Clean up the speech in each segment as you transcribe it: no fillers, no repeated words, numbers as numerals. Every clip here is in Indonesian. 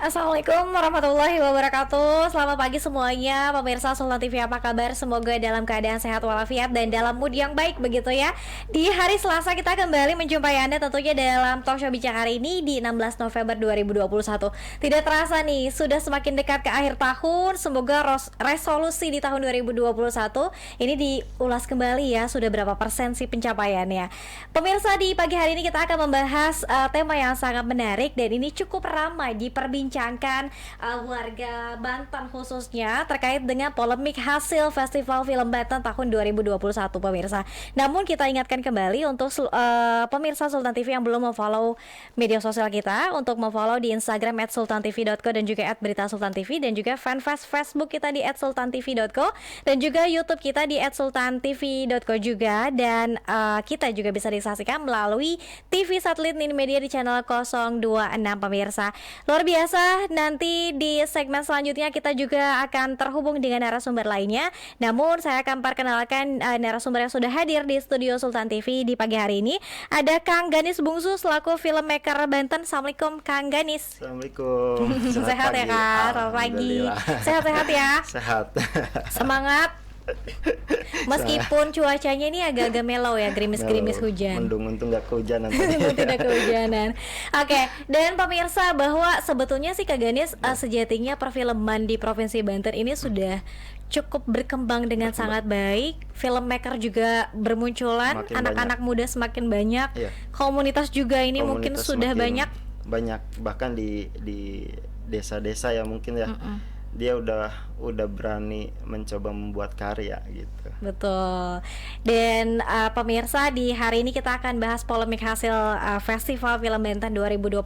Assalamualaikum warahmatullahi wabarakatuh. Selamat pagi semuanya, pemirsa Sultan TV, apa kabar? Semoga dalam keadaan sehat walafiat dan dalam mood yang baik begitu ya. Di hari Selasa kita kembali menjumpai Anda tentunya dalam talk show bijak hari ini di 16 November 2021. Tidak terasa nih, sudah semakin dekat ke akhir tahun. Semoga resolusi di tahun 2021 ini diulas kembali ya, sudah berapa persen sih pencapaiannya. Pemirsa, di pagi hari ini kita akan membahas tema yang sangat menarik dan ini cukup ramai diperbincangkan warga Banten khususnya terkait dengan polemik hasil Festival Film Banten tahun 2021 pemirsa. Namun kita ingatkan kembali untuk pemirsa Sultan TV yang belum memfollow media sosial kita untuk memfollow di Instagram @sultantv.co dan juga @beritasultantv dan juga fanpage Facebook kita di @sultantv.co dan juga YouTube kita di @sultantv.co juga, dan kita juga bisa disaksikan melalui TV satelit Nini Media di channel 026 pemirsa. Luar biasa, nanti di segmen selanjutnya kita juga akan terhubung dengan narasumber lainnya. Namun saya akan perkenalkan narasumber yang sudah hadir di studio Sultan TV di pagi hari ini. Ada Kang Ganis Bungsu selaku filmmaker Banten. Assalamualaikum Kang Ganis. Assalamualaikum. Sehat ya Kak, selamat pagi. Sehat-sehat ya. Sehat. Semangat. Meskipun cuacanya ini agak-agak mellow ya, gerimis-gerimis hujan. Mendung untung gak kehujanan. Tidak kehujanan. Oke, dan pemirsa bahwa sebetulnya sih Kak Ganis sejatinya perfilman di Provinsi Banten ini sudah cukup berkembang dengan sangat baik. Filmmaker juga bermunculan, Makin anak-anak muda semakin banyak. Iya. Komunitas juga ini mungkin Komunitas sudah semakin banyak. banyak, bahkan di desa-desa ya mungkin ya. Dia udah berani mencoba membuat karya gitu. Betul. Dan pemirsa, di hari ini kita akan bahas polemik hasil Festival Film Banten 2021.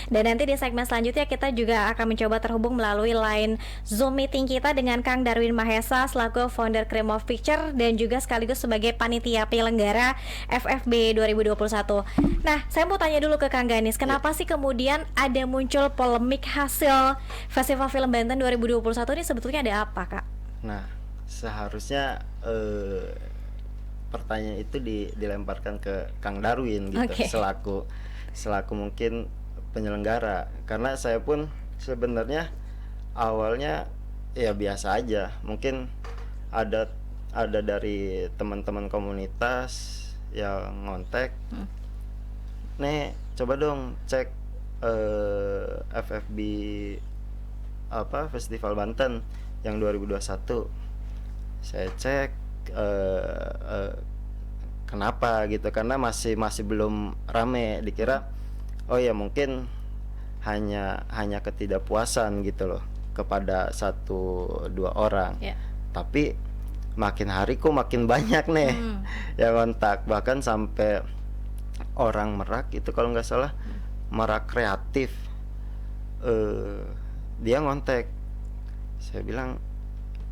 Dan nanti di segmen selanjutnya kita juga akan mencoba terhubung melalui line Zoom meeting kita dengan Kang Darwin Mahesa selaku founder Cream of Picture dan juga sekaligus sebagai panitia penyelenggara FFB 2021. Nah, saya mau tanya dulu ke Kang Ganis, kenapa sih kemudian ada muncul polemik hasil Festival Film Banten 2021 ini, sebetulnya ada apa Kak? Nah, seharusnya pertanyaan itu dilemparkan ke Kang Darwin gitu. Okay. selaku mungkin penyelenggara, karena saya pun sebenarnya awalnya ya biasa aja, mungkin ada dari teman-teman komunitas yang ngontek, nih coba dong cek FFB Festival Banten yang 2021. Saya cek kenapa gitu, karena masih belum rame. Dikira oh ya mungkin hanya ketidakpuasan gitu loh kepada 1-2 orang. Tapi makin hari kok makin banyak nih yang kontak, bahkan sampai orang Merak itu kalau nggak salah, Merak Kreatif, dia ngontek. Saya bilang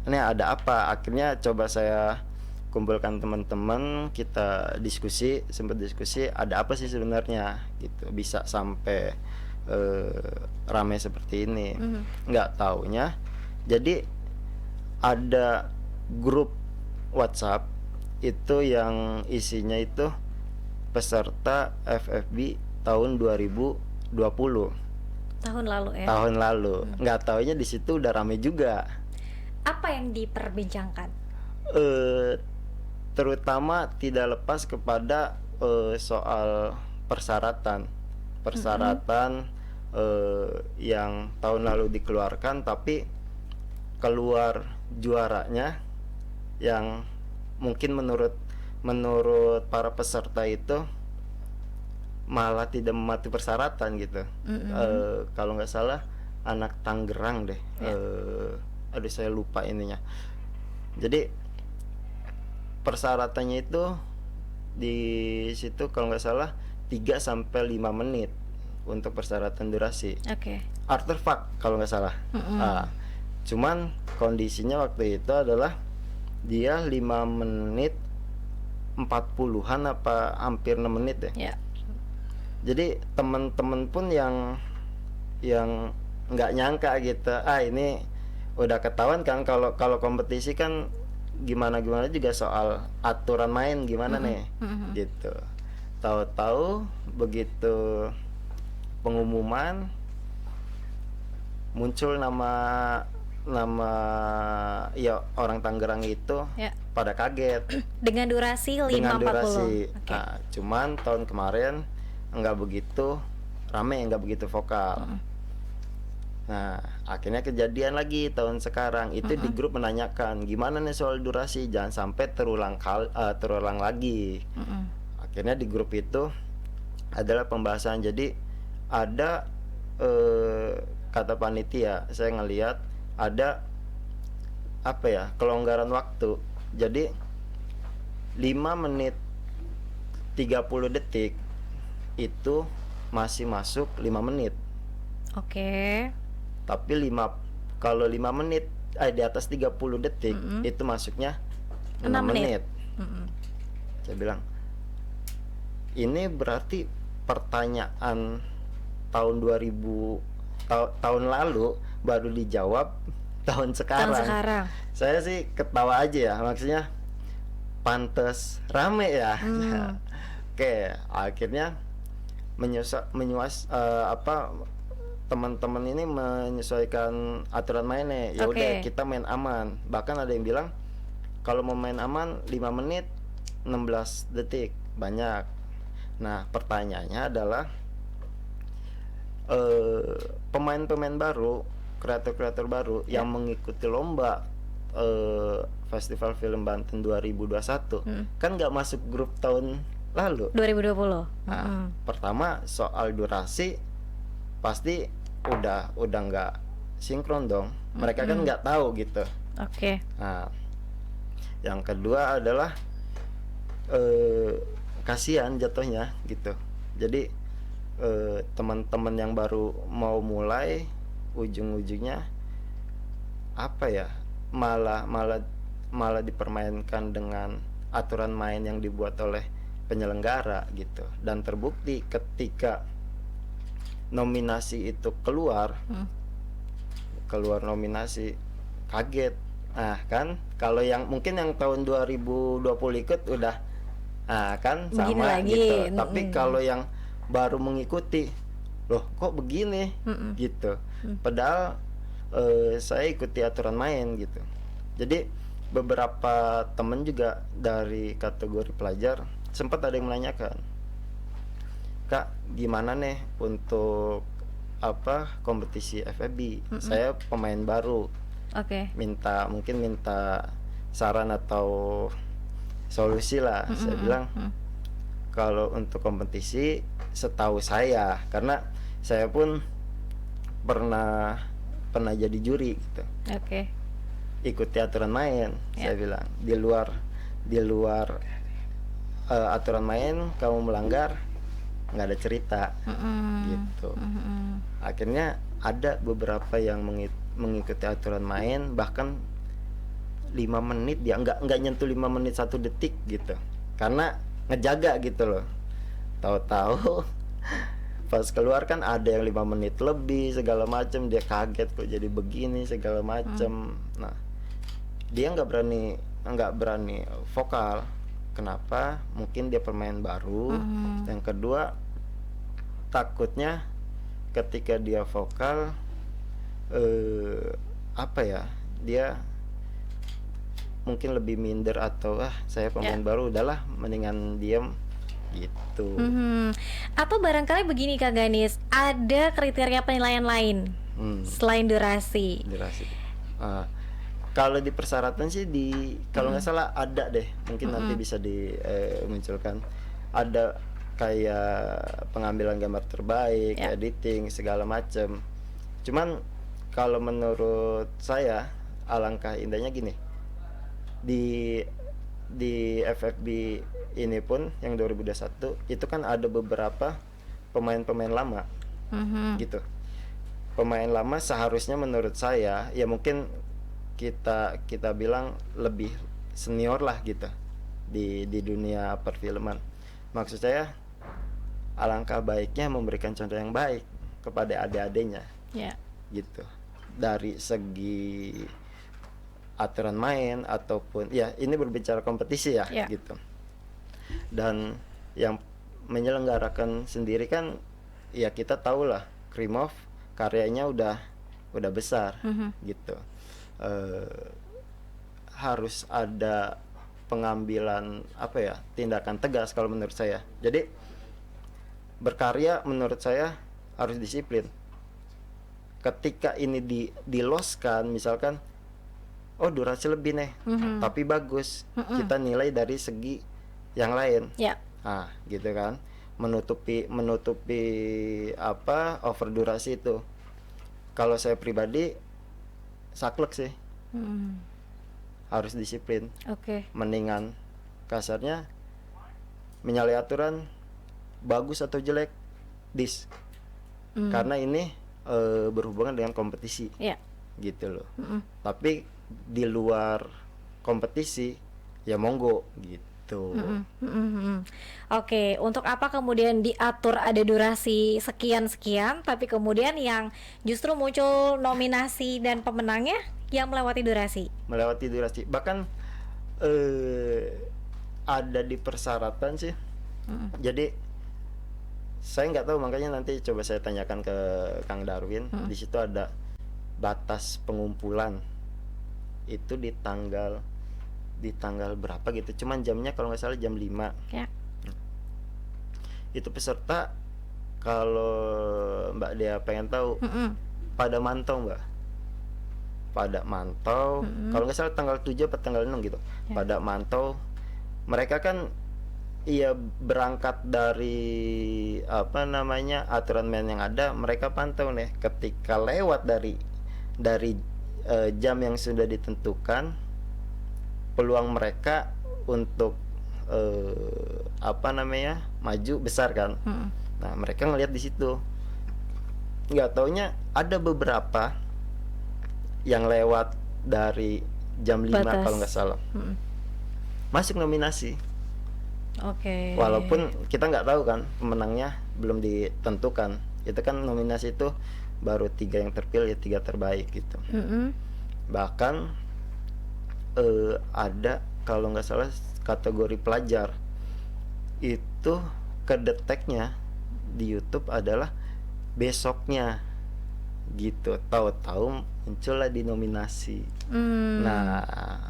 ini ada apa? Akhirnya coba saya kumpulkan teman-teman, kita sempat diskusi ada apa sih sebenarnya gitu, bisa sampai ramai seperti ini. Nggak taunya jadi ada grup WhatsApp itu yang isinya itu peserta FFB tahun 2020. Tahun lalu ya. Tahun lalu. Nggak taunya di situ udah rame juga. Apa yang diperbincangkan? Terutama tidak lepas kepada soal persyaratan yang tahun lalu dikeluarkan, tapi keluar juaranya yang mungkin menurut para peserta itu malah tidak mematuhi persyaratan gitu. Kalau nggak salah anak Tangerang deh. Aduh saya lupa ininya. Jadi persyaratannya itu di situ kalau nggak salah 3-5 menit untuk persyaratan durasi. Artefak kalau nggak salah. Cuman kondisinya waktu itu adalah dia 5 menit 40-an apa hampir 6 menit deh. Jadi teman-teman pun yang nggak nyangka gitu, ini udah ketahuan kan kalau kompetisi kan gimana juga soal aturan main gimana nih gitu. Tahu-tahu begitu pengumuman muncul nama nama ya orang Tangerang itu pada kaget dengan durasi 5.40. Dengan durasi. Okay. Nah, cuman tahun kemarin nggak begitu rame, nggak begitu vokal. Nah, akhirnya kejadian lagi tahun sekarang itu di grup menanyakan gimana nih soal durasi, jangan sampai terulang lagi. Akhirnya di grup itu adalah pembahasan, jadi ada kata panitia, saya ngelihat ada apa ya, kelonggaran waktu. Jadi 5 menit 30 detik itu masih masuk 5 menit. Oke. Tapi kalau 5 menit di atas 30 detik itu masuknya 6 menit. Saya bilang ini berarti pertanyaan tahun 2000 tahun lalu baru dijawab tahun sekarang. Saya sih ketawa aja ya, maksudnya pantes rame ya. Oke, akhirnya teman-teman ini menyesuaikan aturan mainnya. Ya udah, kita main aman. Bahkan ada yang bilang kalau mau main aman 5 menit 16 detik banyak. Nah, pertanyaannya adalah pemain-pemain baru, kreator-kreator baru yang mengikuti lomba Festival Film Banten 2021 kan nggak masuk grup tahun lalu 2020. Nah, pertama soal durasi pasti udah nggak sinkron dong, mereka kan nggak tahu gitu. Nah, yang kedua adalah kasihan jatuhnya gitu. Jadi teman-teman yang baru mau mulai ujung-ujungnya apa ya, malah dipermainkan dengan aturan main yang dibuat oleh penyelenggara gitu. Dan terbukti ketika nominasi itu keluar nominasi, kaget. Nah kan, kalau yang mungkin yang tahun 2020 ikut udah kan sama gitu. Tapi kalau yang baru mengikuti, loh kok begini gitu. Padahal saya ikuti aturan main gitu. Jadi beberapa temen juga dari kategori pelajar sempat ada yang menanyakan, Kak gimana nih untuk kompetisi FFB? Saya pemain baru, minta saran atau solusi lah. Saya bilang kalau untuk kompetisi setahu saya, karena saya pun pernah jadi juri gitu. Ikuti aturan main. Saya bilang di luar aturan main kamu melanggar, nggak ada cerita gitu. Akhirnya ada beberapa yang mengikuti aturan main, bahkan 5 menit dia nggak nyentuh 5 menit 1 detik gitu, karena ngejaga gitu loh. Tahu-tahu pas keluar kan ada yang 5 menit lebih segala macam, dia kaget kok jadi begini segala macam. Nah, dia nggak berani vokal. Kenapa? Mungkin dia pemain baru. Yang kedua, takutnya ketika dia vokal dia mungkin lebih minder atau saya pemain baru, udahlah mendingan diem gitu. Atau barangkali begini Kak Ganis, ada kriteria penilaian lain selain durasi. Kalau di persyaratan sih kalau nggak salah ada deh, mungkin nanti bisa dimunculkan. Ada kayak pengambilan gambar terbaik, editing segala macam. Cuman kalau menurut saya alangkah indahnya gini, di FFB ini pun yang 2021 itu kan ada beberapa pemain-pemain lama gitu. Pemain lama seharusnya menurut saya ya mungkin kita bilang lebih senior lah gitu di dunia perfilman. Maksud saya alangkah baiknya memberikan contoh yang baik kepada adik-adiknya gitu, dari segi aturan main ataupun ya ini berbicara kompetisi ya gitu. Dan yang menyelenggarakan sendiri kan ya kita tahu lah, Krimov karyanya udah udah besar gitu. Harus ada pengambilan apa ya, tindakan tegas kalau menurut saya. Jadi berkarya menurut saya harus disiplin. Ketika ini diloskan misalkan, oh durasi lebih nih, tapi bagus, kita nilai dari segi yang lain. Nah gitu kan, menutupi apa over durasi itu. Kalau saya pribadi saklek sih, harus disiplin. Mendingan kasarnya menyalahi aturan, bagus atau jelek karena ini berhubungan dengan kompetisi, gitu loh. Tapi di luar kompetisi ya monggo gitu. Oke, untuk apa kemudian diatur ada durasi sekian tapi kemudian yang justru muncul nominasi dan pemenangnya yang melewati durasi? Bahkan ada di persyaratan sih. Jadi saya nggak tahu, makanya nanti coba saya tanyakan ke Kang Darwin. Di situ ada batas pengumpulan itu di tanggal berapa gitu, cuman jamnya kalau nggak salah jam 5. Itu peserta kalau Mbak Dea pengen tahu, pada mantau kalau nggak salah tanggal 7 atau tanggal 6 gitu. Pada mantau, mereka kan berangkat dari apa namanya aturan main yang ada, mereka pantau nih. Ketika lewat dari jam yang sudah ditentukan, peluang mereka untuk apa namanya maju besar kan. Nah mereka ngelihat di situ, nggak taunya ada beberapa yang lewat dari jam 5 kalau nggak salah, masuk nominasi. Walaupun kita nggak tahu kan, pemenangnya belum ditentukan. Itu kan nominasi itu baru 3 yang terpilih, 3 terbaik gitu. Bahkan ada kalau nggak salah kategori pelajar itu kedeteknya di YouTube adalah besoknya gitu, tahu-tahu muncullah di nominasi. Nah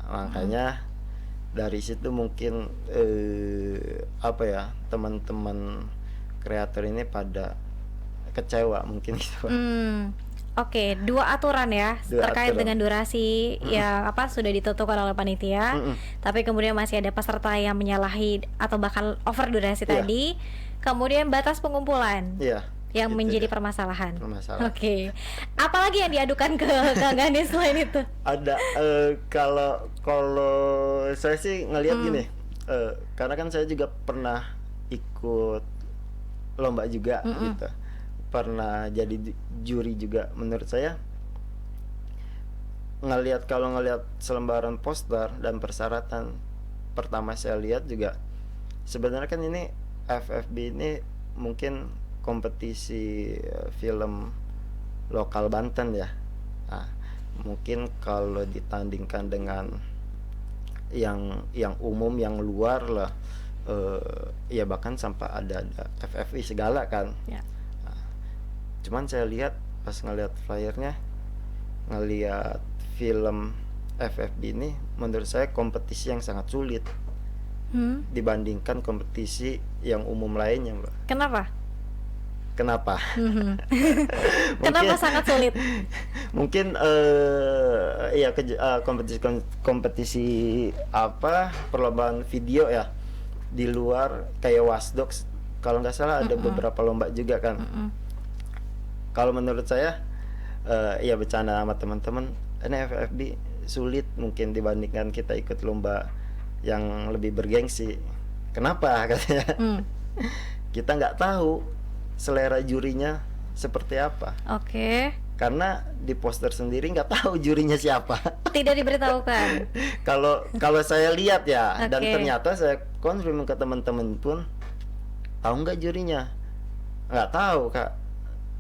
makanya dari situ mungkin apa ya, teman-teman kreator ini pada kecewa mungkin gitu. Oke, 2 aturan ya terkait dengan durasi yang apa sudah ditentukan oleh panitia, tapi kemudian masih ada peserta yang menyalahi atau bahkan over durasi tadi. Kemudian batas pengumpulan yang menjadi permasalahan. Oke. Apalagi yang diadukan ke Kang Ganis selain itu? Ada kalau saya sih ngelihat gini, karena kan saya juga pernah ikut lomba juga gitu. Pernah jadi juri juga. Menurut saya kalau ngelihat selembaran poster dan persyaratan, pertama saya lihat juga sebenarnya kan ini FFB ini mungkin kompetisi film lokal Banten ya. Nah, mungkin kalau ditandingkan dengan yang umum, yang luar lah, ya bahkan sampai ada FFI segala kan. Cuman saya lihat pas ngelihat flyernya, ngelihat film FFB ini, menurut saya kompetisi yang sangat sulit dibandingkan kompetisi yang umum lainnya, Mbak. Kenapa? Kenapa sangat sulit? Mungkin ya kompetisi apa, perlombaan video ya, di luar kayak Wasdogs kalau nggak salah ada beberapa lomba juga kan. Kalau menurut saya ya bercanda sama teman-teman, ini FFB sulit mungkin dibandingkan kita ikut lomba yang lebih bergengsi. Kenapa katanya? Kita nggak tahu selera jurinya seperti apa. Karena di poster sendiri nggak tahu jurinya siapa. Tidak diberitahukan. Kalau saya lihat ya, dan ternyata saya konfirm ke teman-teman pun, tahu nggak jurinya? Nggak tahu Kak.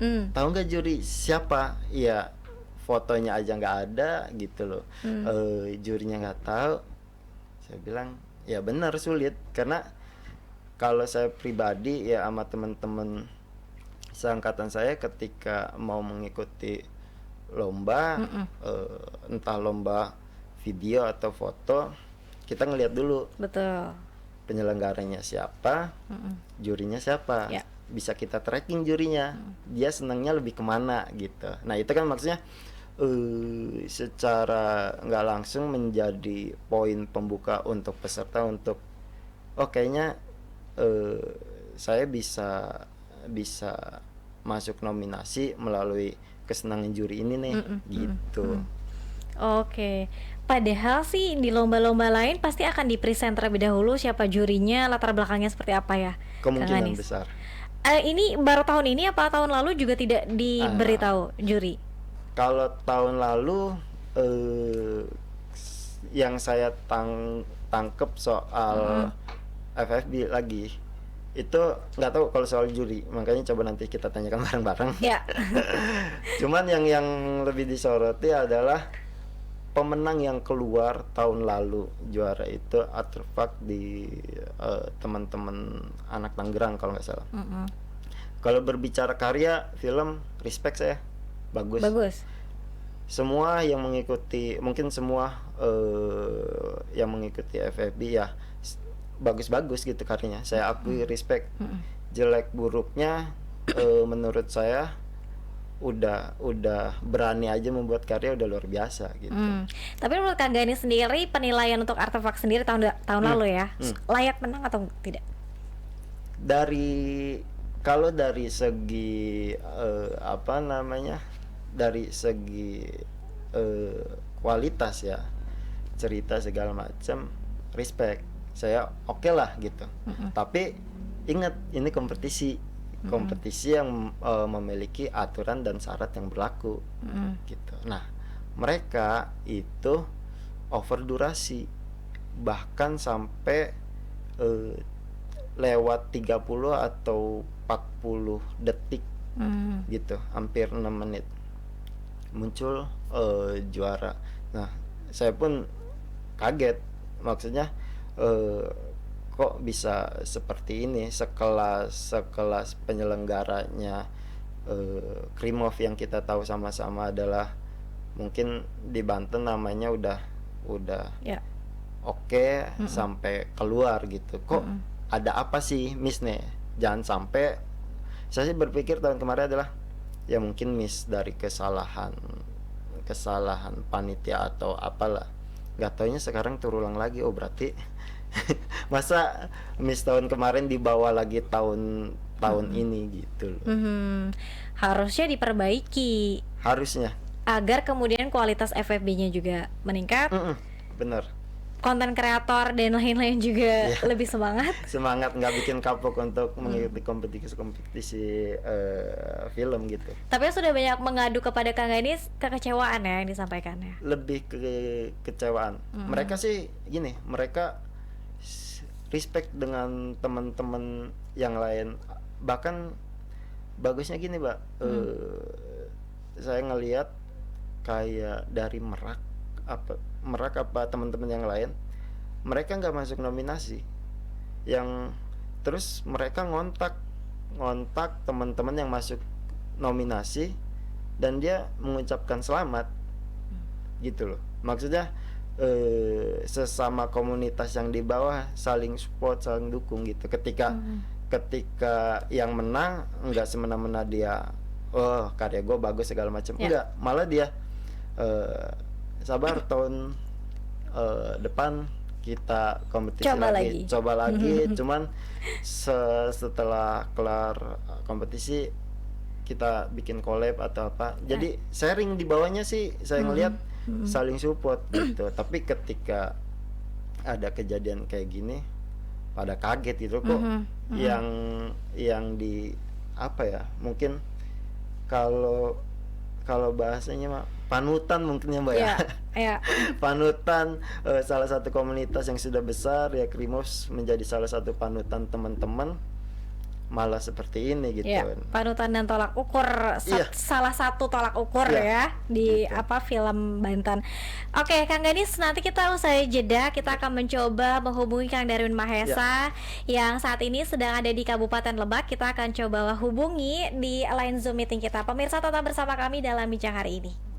Tahu nggak juri siapa? Ya fotonya aja nggak ada gitu loh. Jurinya nggak tahu. Saya bilang ya benar sulit, karena kalau saya pribadi ya sama teman-teman seangkatan saya ketika mau mengikuti lomba, entah lomba video atau foto, kita ngelihat dulu. Betul. Penyelenggaranya siapa, jurinya siapa, ya. Bisa kita tracking jurinya, dia senangnya lebih kemana gitu. Nah itu kan maksudnya secara nggak langsung menjadi poin pembuka untuk peserta untuk kayaknya saya bisa masuk nominasi melalui kesenangan juri ini nih, gitu. Oke. Padahal sih di lomba-lomba lain pasti akan dipresent terlebih dahulu siapa jurinya, latar belakangnya seperti apa ya? Kemungkinan besar. Ini baru tahun ini apa tahun lalu juga tidak diberitahu juri? Kalau tahun lalu yang saya tangkep soal FFB lagi itu nggak tahu kalau soal juri, makanya coba nanti kita tanyakan bareng-bareng. Ya. Cuman yang lebih disoroti adalah pemenang yang keluar tahun lalu juara itu Artefak di teman-teman anak Tangerang kalau nggak salah. Kalau berbicara karya film, respect saya, bagus. Semua yang mengikuti, mungkin semua yang mengikuti FFB ya bagus-bagus gitu karyanya. Saya akui, respect. Jelek buruknya menurut saya udah berani aja membuat karya udah luar biasa gitu. Tapi menurut Kang Gani sendiri penilaian untuk Artefak sendiri tahun lalu ya layak menang atau tidak? Kalau dari segi dari segi kualitas ya, cerita segala macam, respect, saya oke lah gitu. Tapi ingat ini kompetisi yang memiliki aturan dan syarat yang berlaku gitu. Nah mereka itu over durasi, bahkan sampai lewat 30 atau 40 detik gitu, hampir 6 menit muncul juara. Nah saya pun kaget, maksudnya kok bisa seperti ini, sekelas penyelenggaranya Krimov yang kita tahu sama-sama adalah mungkin di Banten namanya udah oke, sampai keluar gitu. Kok ada apa sih miss nih? Jangan sampai, saya sih berpikir tahun kemarin adalah ya mungkin miss dari kesalahan panitia atau apalah. Gak taunya sekarang terulang lagi. Oh berarti masa miss tahun kemarin dibawa lagi tahun ini gitu loh. Harusnya diperbaiki. Harusnya. Agar kemudian kualitas FFB-nya juga meningkat. Bener. Konten kreator dan lain-lain juga lebih semangat. Semangat, nggak bikin kapok untuk mengikuti kompetisi film gitu. Tapi sudah banyak mengadu kepada Kang Gani kekecewaan ya yang disampaikannya. Lebih kekecewaan. Mereka sih gini, mereka respect dengan teman-teman yang lain. Bahkan bagusnya gini, Mbak. Saya ngelihat kayak dari Merak apa teman-teman yang lain, mereka nggak masuk nominasi. Yang terus mereka ngontak teman-teman yang masuk nominasi dan dia mengucapkan selamat gitu loh. Maksudnya sesama komunitas yang di bawah saling support, saling dukung gitu. Ketika yang menang nggak semena-mena dia karya gue bagus segala macam, enggak, malah dia sabar, tahun depan kita kompetisi coba lagi. Cuman setelah kelar kompetisi kita bikin collab atau apa. Jadi sharing di bawahnya sih saya ngelihat saling support gitu. Tapi ketika ada kejadian kayak gini pada kaget gitu kok. Yang di apa ya, mungkin kalau bahasanya mah panutan mungkin ya Mbak ya. Panutan salah satu komunitas yang sudah besar ya, Krimos menjadi salah satu panutan teman-teman, malah seperti ini gitu. Panutan dan tolak ukur, salah satu tolak ukur ya di gitu. Film Banten. Oke, Kang Ganis, nanti kita usai jeda kita akan mencoba menghubungi Kang Darwin Mahesa yang saat ini sedang ada di Kabupaten Lebak. Kita akan coba hubungi di line Zoom meeting kita. Pemirsa, tetap bersama kami dalam bincang hari ini.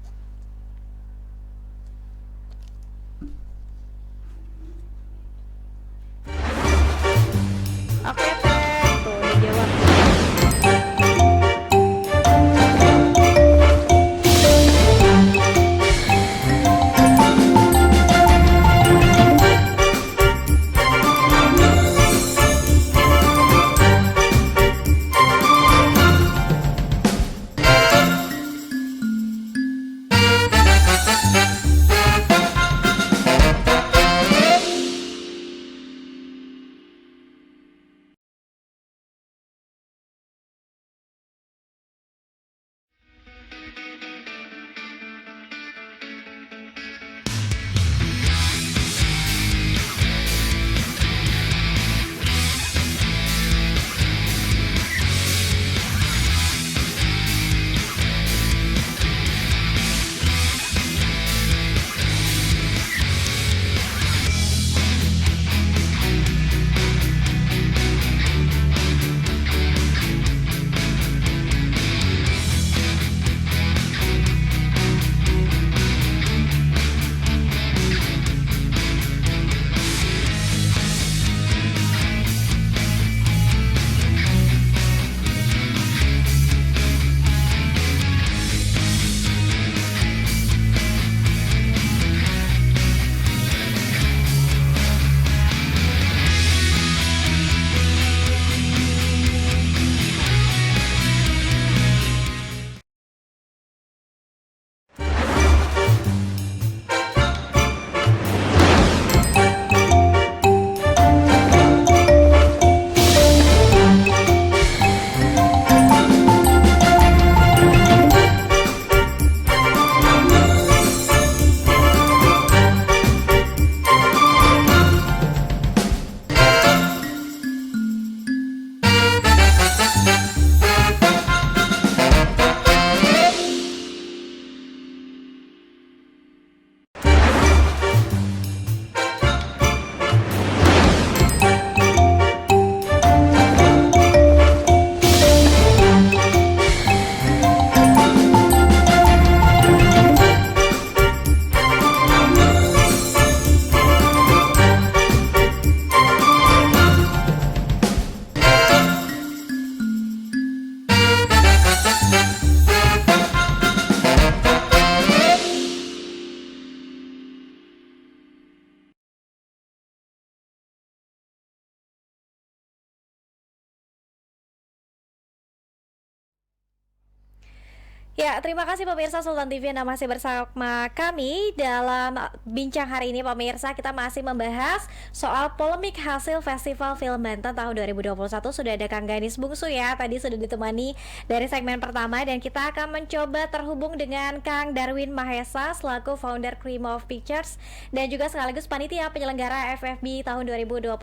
Ya, terima kasih pemirsa Sultan TV yang masih bersama kami dalam bincang hari ini. Pemirsa, kita masih membahas soal polemik hasil Festival Film Banten tahun 2021. Sudah ada Kang Ganis Bungsu ya, tadi sudah ditemani dari segmen pertama, dan kita akan mencoba terhubung dengan Kang Darwin Mahesa selaku founder Cream of Pictures dan juga sekaligus panitia penyelenggara FFB tahun 2021.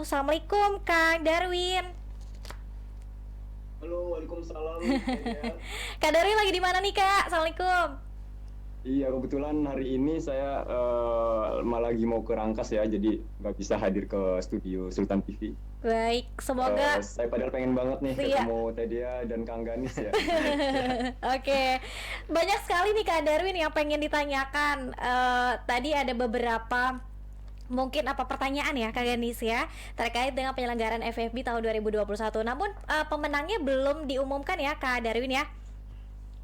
Assalamualaikum Kang Darwin. Halo, waalaikumsalam. Kak Darwin lagi di mana nih Kak? Assalamualaikum. Iya, kebetulan hari ini saya malah lagi mau ke Rangkas ya, jadi nggak bisa hadir ke studio Sultan TV. Baik, semoga saya padahal pengen banget nih ketemu Tedia dan Kang Ganis ya. Oke, banyak sekali nih Kak Darwin yang pengen ditanyakan. Tadi ada beberapa mungkin pertanyaan ya Kak Ganis ya terkait dengan penyelenggaraan FFB tahun 2021. Namun pemenangnya belum diumumkan ya Kak Darwin ya?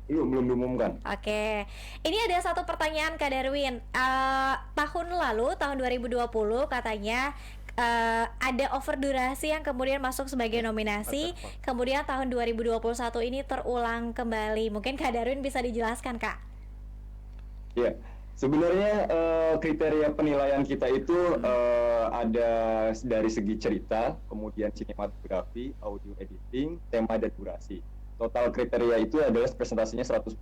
Belum diumumkan. Oke. Ini ada satu pertanyaan Kak Darwin. Tahun lalu tahun 2020 katanya ada over durasi yang kemudian masuk sebagai nominasi. Kemudian tahun 2021 ini terulang kembali. Mungkin Kak Darwin bisa dijelaskan Kak? Iya. Sebenarnya kriteria penilaian kita itu ada dari segi cerita, kemudian sinematografi, audio editing, tema dan durasi. Total kriteria itu adalah presentasinya 100%.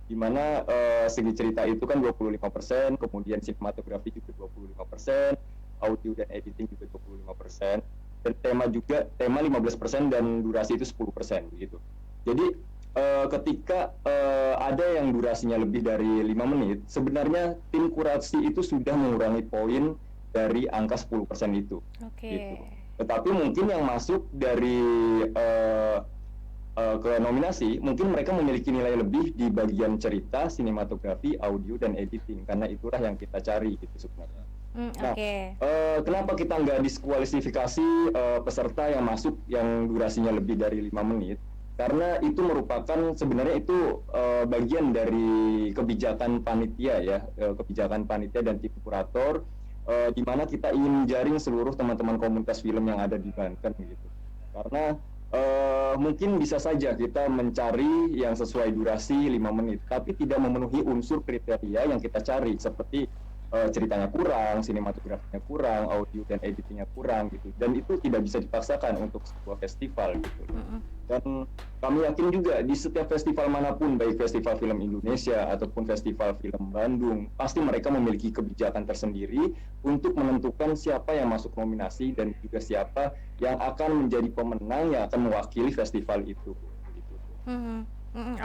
Di mana segi cerita itu kan 25%, kemudian sinematografi juga 25%, audio dan editing juga 25%, dan tema 15% dan durasi itu 10% gitu. Jadi ketika ada yang durasinya lebih dari 5 menit, sebenarnya tim kurasi itu sudah mengurangi poin dari angka 10% itu. Gitu. Tetapi mungkin yang masuk dari ke nominasi, mungkin mereka memiliki nilai lebih di bagian cerita, sinematografi, audio, dan editing, karena itulah yang kita cari gitu sebenarnya. Nah, kenapa kita nggak diskualifikasi peserta yang masuk yang durasinya lebih dari 5 menit? Karena itu merupakan sebenarnya itu bagian dari kebijakan panitia ya, kebijakan panitia dan tim kurator, di mana kita ingin menjaring seluruh teman-teman komunitas film yang ada di Banten gitu. Karena mungkin bisa saja kita mencari yang sesuai durasi 5 menit, tapi tidak memenuhi unsur kriteria yang kita cari, seperti ceritanya kurang, sinematografinya kurang, audio dan editingnya kurang gitu, dan itu tidak bisa dipaksakan untuk sebuah festival gitu. Dan kami yakin juga di setiap festival manapun, baik festival film Indonesia ataupun festival film Bandung, pasti mereka memiliki kebijakan tersendiri untuk menentukan siapa yang masuk nominasi dan juga siapa yang akan menjadi pemenang yang akan mewakili festival itu gitu.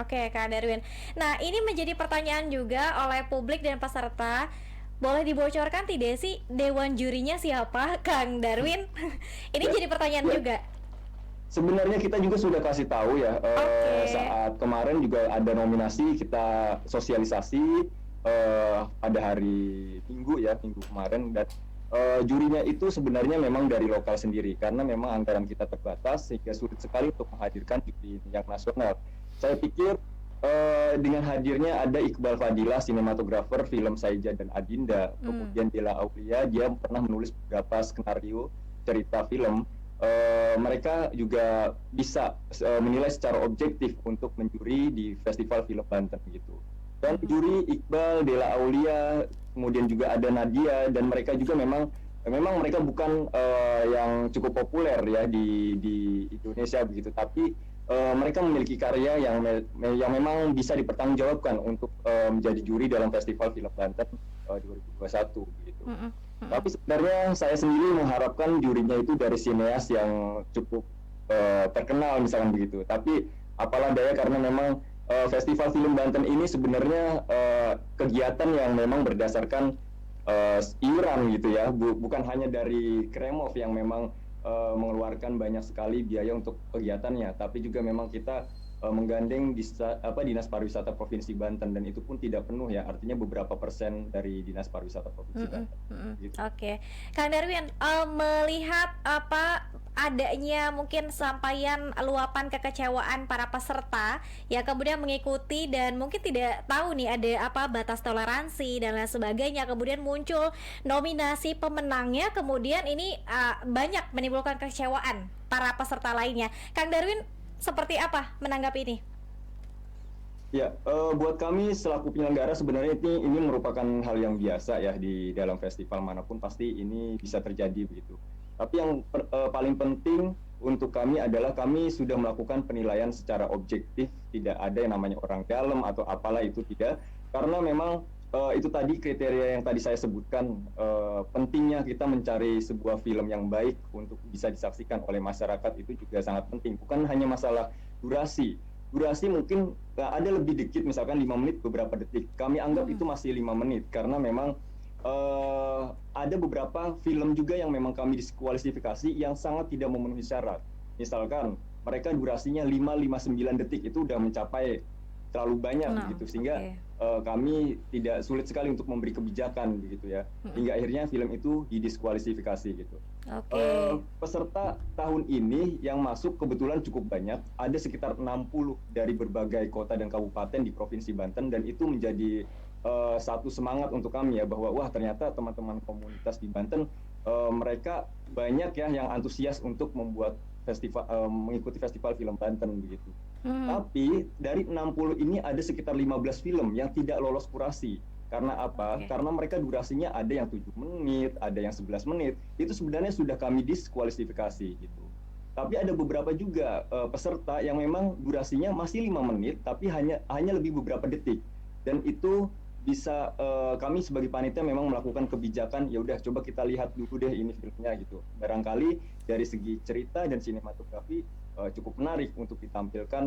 Oke, Kak Darwin. Nah, ini menjadi pertanyaan juga oleh publik dan peserta. Boleh dibocorkan tidak sih dewan jurinya siapa, Kang Darwin? Ini jadi pertanyaan juga. Sebenarnya kita juga sudah kasih tahu ya, saat kemarin juga ada nominasi, kita sosialisasi pada hari Minggu kemarin, dan jurinya itu sebenarnya memang dari lokal sendiri, karena memang anggaran kita terbatas sehingga sulit sekali untuk menghadirkan juri yang nasional. Saya pikir dengan hadirnya ada Iqbal Fadilah, sinematografer film Saija dan Adinda, kemudian Dela Aulia, dia pernah menulis beberapa skenario cerita film. Mereka juga bisa menilai secara objektif untuk menjuri di Festival Film Banten gitu. Dan juri Iqbal, Dela Aulia, kemudian juga ada Nadia, dan mereka juga memang mereka bukan yang cukup populer ya di Indonesia begitu, tapi mereka memiliki karya yang memang bisa dipertanggungjawabkan untuk menjadi juri dalam Festival Film Banten 2021 gitu. Tapi sebenarnya saya sendiri mengharapkan jurinya itu dari sineas yang cukup terkenal misalkan begitu. Tapi apalah daya, karena memang Festival Film Banten ini sebenarnya kegiatan yang memang berdasarkan iuran gitu ya, bukan hanya dari Kremov yang memang mengeluarkan banyak sekali biaya untuk kegiatannya, tapi juga memang kita menggandeng Dinas Pariwisata Provinsi Banten, dan itu pun tidak penuh ya, artinya beberapa persen dari Dinas Pariwisata Provinsi Banten. Gitu. Oke. Kang Darwin, melihat adanya mungkin sampaian luapan kekecewaan para peserta yang kemudian mengikuti dan mungkin tidak tahu nih ada batas toleransi dan lain sebagainya, kemudian muncul nominasi pemenangnya, kemudian ini banyak menimbulkan kekecewaan para peserta lainnya. Kang Darwin seperti apa menanggapi ini? Ya, buat kami selaku penyelenggara sebenarnya ini merupakan hal yang biasa ya di dalam festival manapun pasti ini bisa terjadi begitu. Tapi yang paling penting untuk kami adalah kami sudah melakukan penilaian secara objektif, tidak ada yang namanya orang dalam atau apalah itu tidak. Karena memang itu tadi kriteria yang tadi saya sebutkan, pentingnya kita mencari sebuah film yang baik untuk bisa disaksikan oleh masyarakat itu juga sangat penting. Bukan hanya masalah durasi mungkin ada lebih dikit, misalkan 5 menit beberapa detik, kami anggap itu masih 5 menit karena memang ada beberapa film juga yang memang kami diskualifikasi yang sangat tidak memenuhi syarat. Misalkan mereka durasinya 5-9 detik itu udah mencapai terlalu banyak begitu, sehingga kami tidak sulit sekali untuk memberi kebijakan begitu ya, hingga akhirnya film itu didiskualifikasi gitu. Peserta tahun ini yang masuk kebetulan cukup banyak, ada sekitar 60 dari berbagai kota dan kabupaten di Provinsi Banten, dan itu menjadi satu semangat untuk kami ya, bahwa wah ternyata teman-teman komunitas di Banten mereka banyak ya yang antusias untuk membuat mengikuti festival film Banten begitu. Tapi dari 60 ini ada sekitar 15 film yang tidak lolos kurasi. Karena apa? Karena mereka durasinya ada yang 7 menit, ada yang 11 menit. Itu sebenarnya sudah kami diskualifikasi gitu. Tapi ada beberapa juga peserta yang memang durasinya masih 5 menit tapi hanya lebih beberapa detik. Dan itu bisa kami sebagai panitia memang melakukan kebijakan, ya udah coba kita lihat dulu deh ini filmnya gitu. Barangkali dari segi cerita dan sinematografi cukup menarik untuk ditampilkan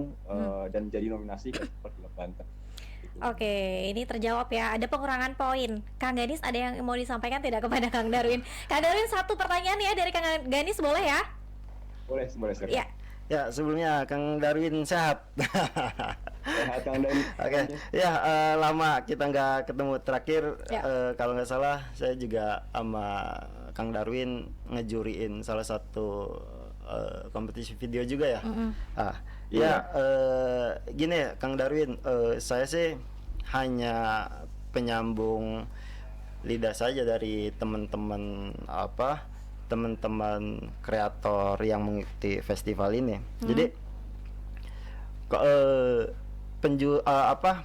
dan jadi nominasi Festival Film Banten. Oke, ini terjawab ya. Ada pengurangan poin. Kang Ganis, ada yang mau disampaikan tidak kepada Kang Darwin? Kang Darwin, satu pertanyaan ya dari Kang Ganis, boleh ya? Boleh. Ya. Ya, sebelumnya Kang Darwin sehat. Sehat Kang Darwin. Oke. Ya, lama kita nggak ketemu. Terakhir kalau nggak salah saya juga sama Kang Darwin ngejuriin salah satu kompetisi video juga ya. Gini ya Kang Darwin, saya sih hanya penyambung lidah saja dari teman-teman kreator yang mengikuti festival ini. Jadi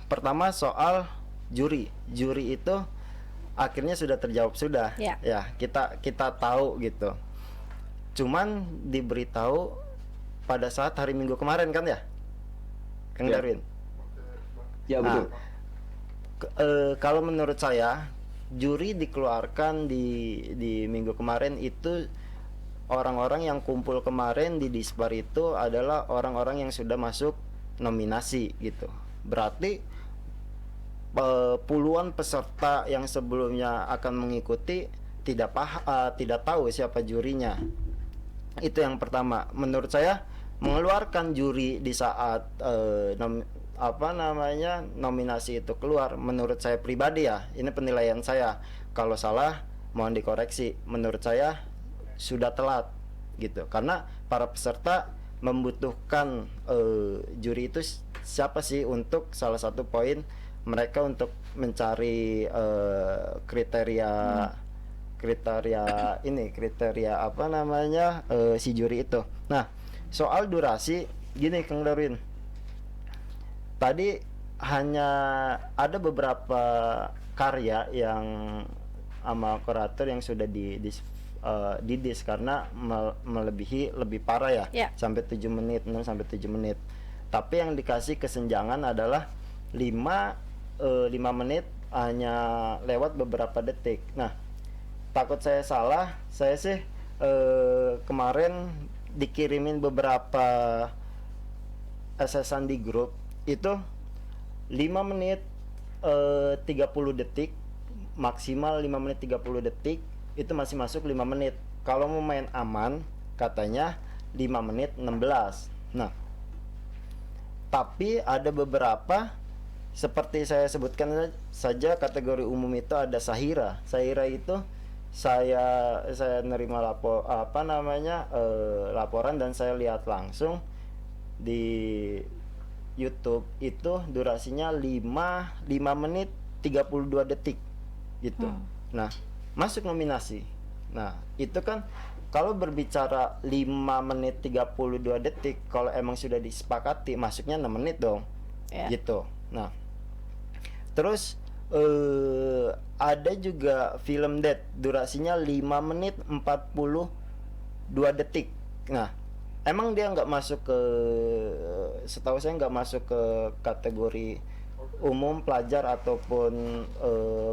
pertama soal juri itu akhirnya sudah terjawab sudah. Ya, kita tahu gitu. Cuman diberitahu pada saat hari Minggu kemarin kan ya, Kang Darwin? Ya betul. Kalau menurut saya juri dikeluarkan di minggu kemarin itu orang-orang yang kumpul kemarin di Dispar itu adalah orang-orang yang sudah masuk nominasi gitu. Berarti puluhan peserta yang sebelumnya akan mengikuti tidak tahu siapa jurinya. Itu yang pertama. Menurut saya mengeluarkan juri di saat nominasi itu keluar, menurut saya pribadi ya, ini penilaian saya, kalau salah mohon dikoreksi, menurut saya sudah telat gitu, karena para peserta membutuhkan juri itu siapa sih untuk salah satu poin mereka untuk mencari kriteria si juri itu. Nah, soal durasi gini Kang Darwin, tadi hanya ada beberapa karya yang sama kurator yang sudah didis karena melebihi lebih parah ya, sampai 7 menit, 6 sampai 7 menit. Tapi yang dikasih kesenjangan adalah 5 menit hanya lewat beberapa detik. Nah, takut saya salah, saya sih kemarin dikirimin beberapa SS-an di grup itu 5 menit 30 detik, maksimal 5 menit 30 detik itu masih masuk 5 menit. Kalau mau main aman katanya 5 menit 16. Nah, tapi ada beberapa seperti saya sebutkan saja kategori umum itu ada Sahira. Sahira itu saya nerima laporan dan saya lihat langsung di YouTube itu durasinya 5 menit 32 detik gitu. Nah, masuk nominasi. Nah, itu kan kalau berbicara 5 menit 32 detik, kalau emang sudah disepakati masuknya 6 menit dong. Gitu. Nah, terus ada juga film Dead, durasinya 5 menit 42 detik. Nah, emang dia nggak masuk ke, setahu saya nggak masuk ke kategori umum pelajar ataupun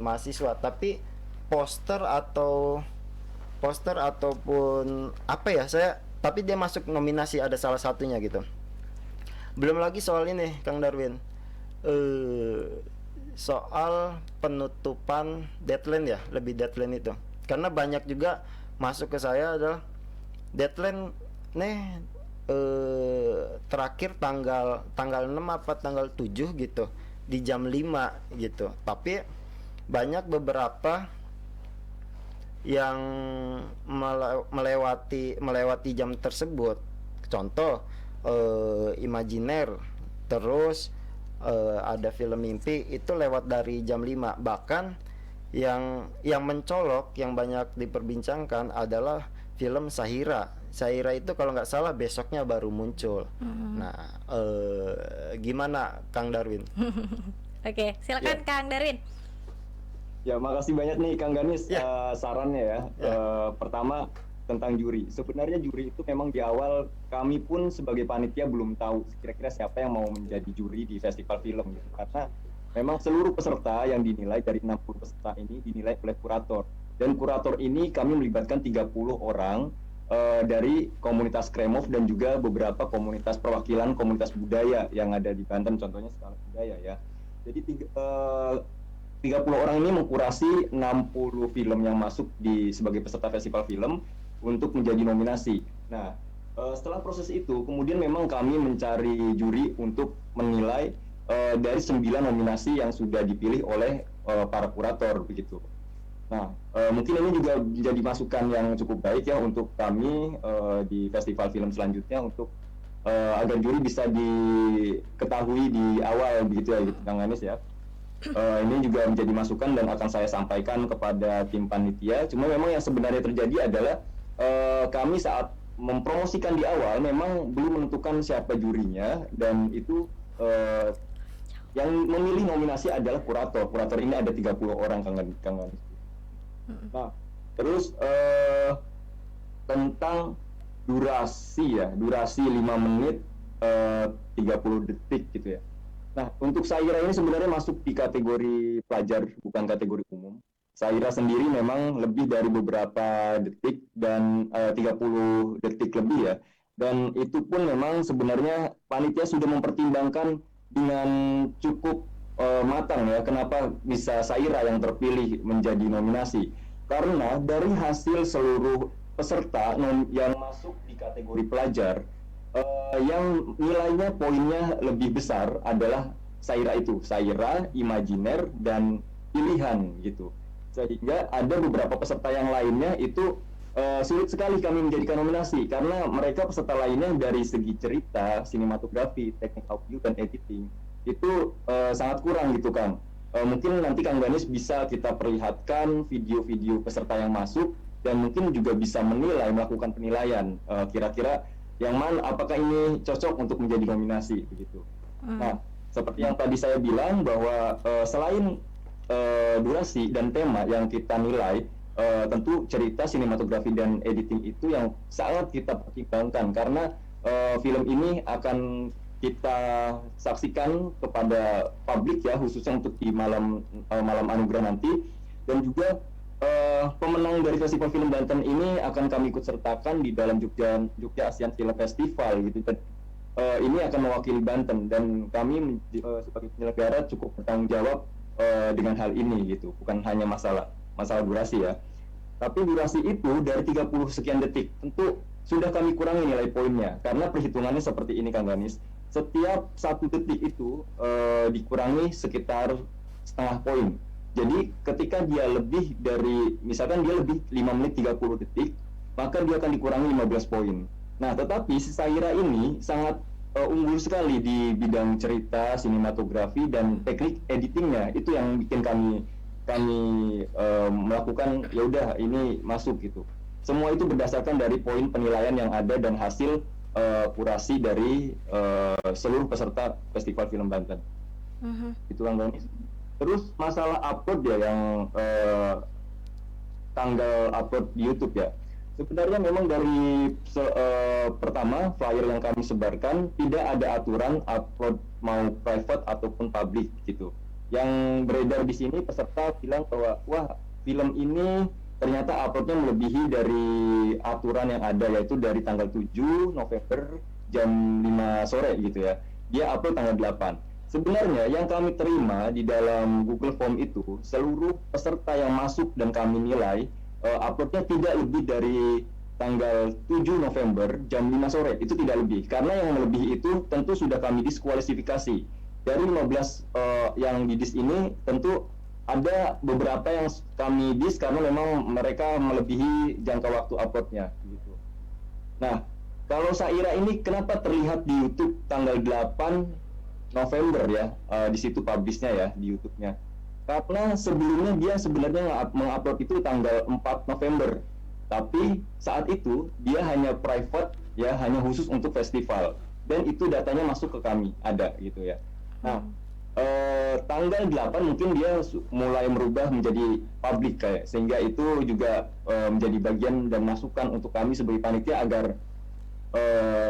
mahasiswa, tapi poster ataupun apa ya, tapi dia masuk nominasi, ada salah satunya gitu. Belum lagi soal ini Kang Darwin, soal penutupan deadline ya, lebih deadline itu, karena banyak juga masuk ke saya adalah deadline nih terakhir tanggal 6 apa tanggal 7 gitu, di jam 5 gitu, tapi banyak beberapa yang melewati jam tersebut. Contoh Imajiner, terus ada film Mimpi itu lewat dari jam 5. Bahkan yang mencolok, yang banyak diperbincangkan adalah film Sahira itu kalau nggak salah besoknya baru muncul. Nah, gimana Kang Darwin? Oke, silakan ya. Kang Darwin. Ya, makasih banyak nih Kang Ganis sarannya ya. Pertama tentang juri. Sebenarnya juri itu memang di awal kami pun sebagai panitia belum tahu kira-kira siapa yang mau menjadi juri di festival film gitu. Karena memang seluruh peserta yang dinilai dari 60 peserta ini dinilai oleh kurator. Dan kurator ini kami melibatkan 30 orang dari komunitas Kremov dan juga beberapa komunitas perwakilan komunitas budaya yang ada di Banten, contohnya Skala Budaya ya. Jadi 30 orang ini mengkurasi 60 film yang masuk sebagai peserta festival film untuk menjadi nominasi. Nah, setelah proses itu, kemudian memang kami mencari juri untuk menilai dari 9 nominasi yang sudah dipilih oleh para kurator begitu. Nah, mungkin ini juga menjadi masukan yang cukup baik ya untuk kami di festival film selanjutnya untuk agar juri bisa diketahui di awal begitu ya, gitu, Kang Anis ya. Ini juga menjadi masukan dan akan saya sampaikan kepada tim panitia. Cuma memang yang sebenarnya terjadi adalah kami saat mempromosikan di awal memang belum menentukan siapa jurinya, dan itu yang memilih nominasi adalah kurator. Kurator ini ada 30 orang, Kang Anis. Nah, terus tentang durasi 5 menit 30 detik gitu ya. Nah, untuk Sahira ini sebenarnya masuk di kategori pelajar, bukan kategori umum. Sahira sendiri memang lebih dari beberapa detik dan 30 detik lebih ya. Dan itu pun memang sebenarnya panitia sudah mempertimbangkan dengan cukup matang ya, kenapa bisa Sahira yang terpilih menjadi nominasi. Karena dari hasil seluruh peserta yang masuk di kategori pelajar, yang nilainya poinnya lebih besar adalah Sahira itu, Sahira, Imajiner, dan Pilihan gitu. Sehingga ada beberapa peserta yang lainnya itu sulit sekali kami menjadikan nominasi, karena mereka peserta lainnya dari segi cerita, sinematografi, teknik audio, dan editing itu sangat kurang gitu Kang. Mungkin nanti Kang Ganis bisa kita perlihatkan video-video peserta yang masuk, dan mungkin juga bisa melakukan penilaian kira-kira yang mana, apakah ini cocok untuk menjadi nominasi begitu. Nah, seperti yang tadi saya bilang bahwa selain durasi dan tema yang kita nilai, tentu cerita, sinematografi, dan editing itu yang sangat kita pertimbangkan, karena film ini akan kita saksikan kepada publik ya, khususnya untuk di malam anugerah nanti. Dan juga pemenang dari Festival Film Banten ini akan kami ikut sertakan di dalam Jogja Asian Film Festival gitu. Dan ini akan mewakili Banten, dan kami sebagai penyelenggara cukup bertanggung jawab dengan hal ini gitu. Bukan hanya masalah durasi ya, tapi durasi itu dari 30 sekian detik tentu sudah kami kurangi nilai poinnya, karena perhitungannya seperti ini Kang Ganis. Setiap 1 detik itu dikurangi sekitar setengah poin. Jadi ketika dia lebih dari, misalkan dia lebih 5 menit 30 detik, maka dia akan dikurangi 15 poin. Nah, tetapi si Sahira ini sangat unggul sekali di bidang cerita, sinematografi, dan teknik editingnya. Itu yang bikin kami melakukan, ya udah ini masuk gitu. Semua itu berdasarkan dari poin penilaian yang ada dan hasil kurasi dari seluruh peserta Festival Film Banten. Itu Kang Ganis. Terus masalah upload ya, yang tanggal upload di YouTube ya. Sebenarnya memang dari pertama flyer yang kami sebarkan tidak ada aturan upload mau private ataupun public gitu. Yang beredar di sini peserta bilang bahwa wah, film ini ternyata uploadnya melebihi dari aturan yang ada, yaitu dari tanggal 7 November jam 5 sore gitu ya. Dia upload tanggal 8. Sebenarnya yang kami terima di dalam Google Form itu, seluruh peserta yang masuk dan kami nilai uploadnya tidak lebih dari tanggal 7 November jam 5 sore, itu tidak lebih. Karena yang melebihi itu tentu sudah kami diskualifikasi. Dari 15 yang di dis ini tentu ada beberapa yang kami dis karena memang mereka melebihi jangka waktu uploadnya gitu. Nah, kalau Saira ini kenapa terlihat di YouTube tanggal 8 November ya, di situ publishnya ya di YouTube-nya. Karena sebelumnya dia sebenarnya mengupload itu tanggal 4 November. Tapi saat itu dia hanya private ya, hanya khusus untuk festival. Dan itu datanya masuk ke kami, ada gitu ya. Nah, tanggal 8 mungkin dia mulai merubah menjadi publik kayak, sehingga itu juga menjadi bagian dan masukan untuk kami sebagai panitia agar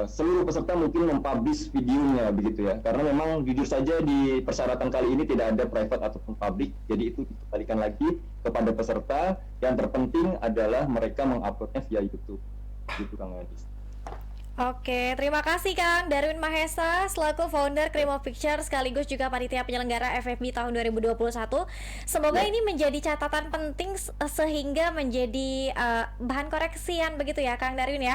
seluruh peserta mungkin mempublish videonya begitu ya, karena memang jujur saja di persyaratan kali ini tidak ada private ataupun public, jadi itu dikembalikan lagi kepada peserta. Yang terpenting adalah mereka menguploadnya via YouTube gitu Kang Gadis. Oke, terima kasih Kang Darwin Mahesa selaku founder Krimo Pictures sekaligus juga panitia penyelenggara FFB tahun 2021. Semoga ini menjadi catatan penting sehingga menjadi bahan koreksian begitu ya Kang Darwin ya.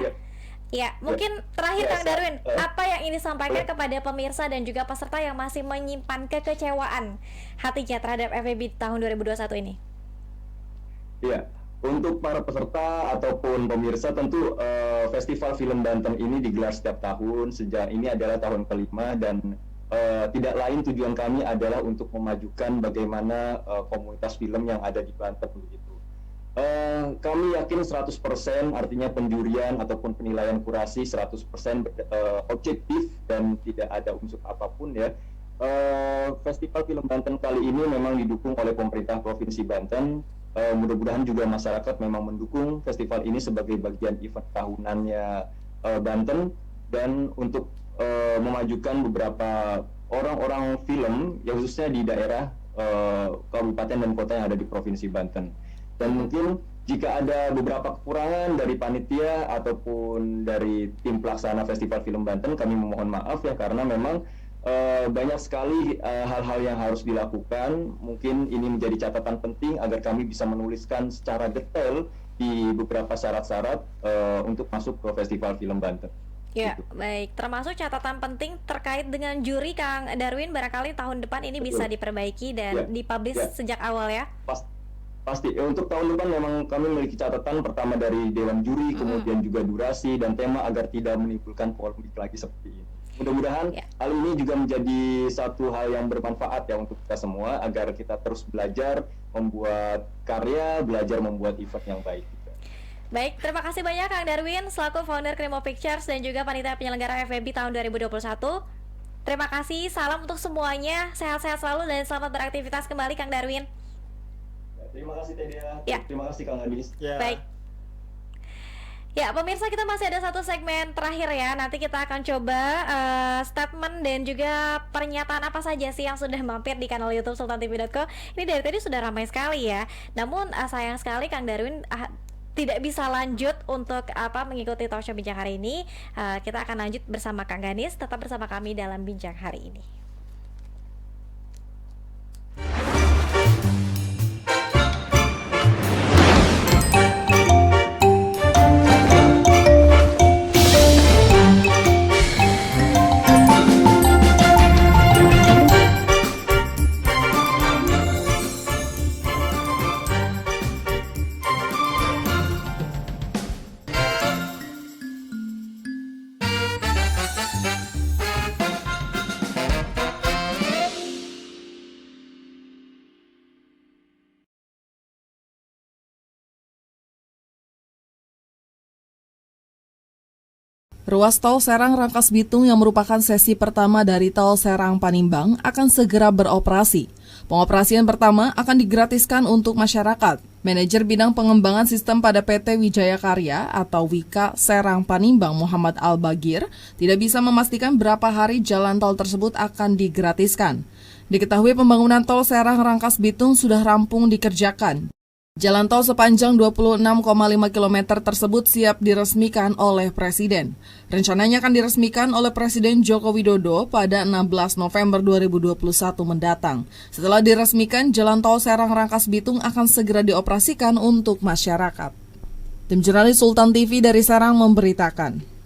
Ya, mungkin terakhir Kang Darwin, apa yang ingin disampaikan kepada pemirsa dan juga peserta yang masih menyimpan kekecewaan hatinya terhadap FFB tahun 2021 ini? Iya, untuk para peserta ataupun pemirsa tentu Festival Film Banten ini digelar setiap tahun, sejak ini adalah tahun kelima, dan tidak lain tujuan kami adalah untuk memajukan bagaimana komunitas film yang ada di Banten begitu. Kami yakin 100%, artinya penjurian ataupun penilaian kurasi 100% objektif dan tidak ada unsur apapun ya. Festival Film Banten kali ini memang didukung oleh pemerintah Provinsi Banten. Mudah-mudahan juga masyarakat memang mendukung festival ini sebagai bagian event tahunannya Banten, dan untuk memajukan beberapa orang-orang film ya, khususnya di daerah kabupaten dan kota yang ada di Provinsi Banten. Dan mungkin jika ada beberapa kekurangan dari panitia ataupun dari tim pelaksana Festival Film Banten, kami memohon maaf ya, karena memang banyak sekali hal-hal yang harus dilakukan. Mungkin ini menjadi catatan penting agar kami bisa menuliskan secara detail di beberapa syarat-syarat untuk masuk ke Festival Film Banten. Ya, baik. Termasuk catatan penting terkait dengan juri Kang Darwin, barangkali tahun depan ini bisa diperbaiki dan dipublish sejak awal ya. Pasti. Untuk tahun depan memang kami memiliki catatan, pertama dari Dewan Juri, kemudian juga durasi dan tema agar tidak menimbulkan polemik lagi seperti ini. Mudah-mudahan hal ini juga menjadi satu hal yang bermanfaat ya untuk kita semua, agar kita terus belajar membuat karya, belajar membuat event yang baik. Baik, terima kasih banyak Kang Darwin selaku founder Krimo Pictures dan juga panitia penyelenggara FFB tahun 2021. Terima kasih, salam untuk semuanya, sehat-sehat selalu dan selamat beraktivitas kembali Kang Darwin. Terima kasih Tedia. Ya. Terima kasih Kang Adis. Ya. Baik. Ya, pemirsa, kita masih ada satu segmen terakhir ya. Nanti kita akan coba statement dan juga pernyataan apa saja sih yang sudah mampir di kanal YouTube sultantv.co. Ini dari tadi sudah ramai sekali ya. Namun sayang sekali Kang Darwin tidak bisa lanjut untuk mengikuti talk show Bincang hari ini. Kita akan lanjut bersama Kang Ganis. Tetap bersama kami dalam Bincang hari ini. Ruas tol Serang Rangkas Bitung yang merupakan sesi pertama dari tol Serang Panimbang akan segera beroperasi. Pengoperasian pertama akan digratiskan untuk masyarakat. Manajer Bidang Pengembangan Sistem pada PT Wijaya Karya atau Wika Serang Panimbang Muhammad Al-Bagir tidak bisa memastikan berapa hari jalan tol tersebut akan digratiskan. Diketahui pembangunan tol Serang Rangkas Bitung sudah rampung dikerjakan. Jalan tol sepanjang 26,5 km tersebut siap diresmikan oleh Presiden. Rencananya akan diresmikan oleh Presiden Joko Widodo pada 16 November 2021 mendatang. Setelah diresmikan, jalan tol Serang Rangkas Bitung akan segera dioperasikan untuk masyarakat. Tim jurnalis Sultan TV dari Serang memberitakan.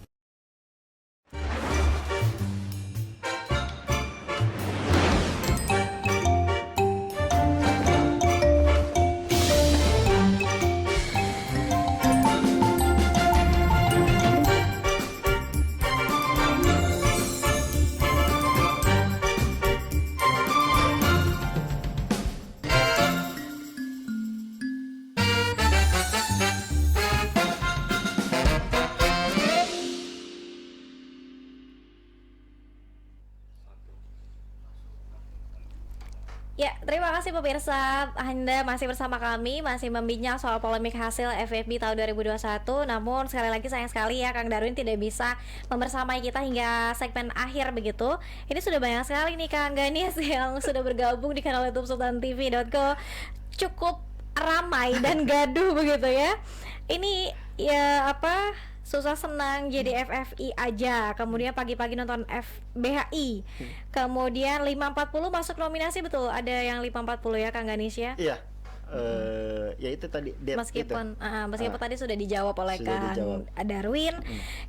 Ya, terima kasih pemirsa. Anda masih bersama kami, masih membincang soal polemik hasil FFB tahun 2021. Namun sekali lagi sayang sekali ya Kang Darwin tidak bisa membersamai kita hingga segmen akhir begitu. Ini sudah banyak sekali nih Kang Ganis yang sudah bergabung di kanal YouTube sultantv.co. Cukup ramai dan gaduh begitu ya. Ini ya susah senang jadi FFI aja, kemudian pagi-pagi nonton FBHI, kemudian 540 masuk nominasi, betul ada yang 540 ya Kang Ganis ya? Iya, ya itu tadi meskipun tadi sudah dijawab oleh Kang Darwin.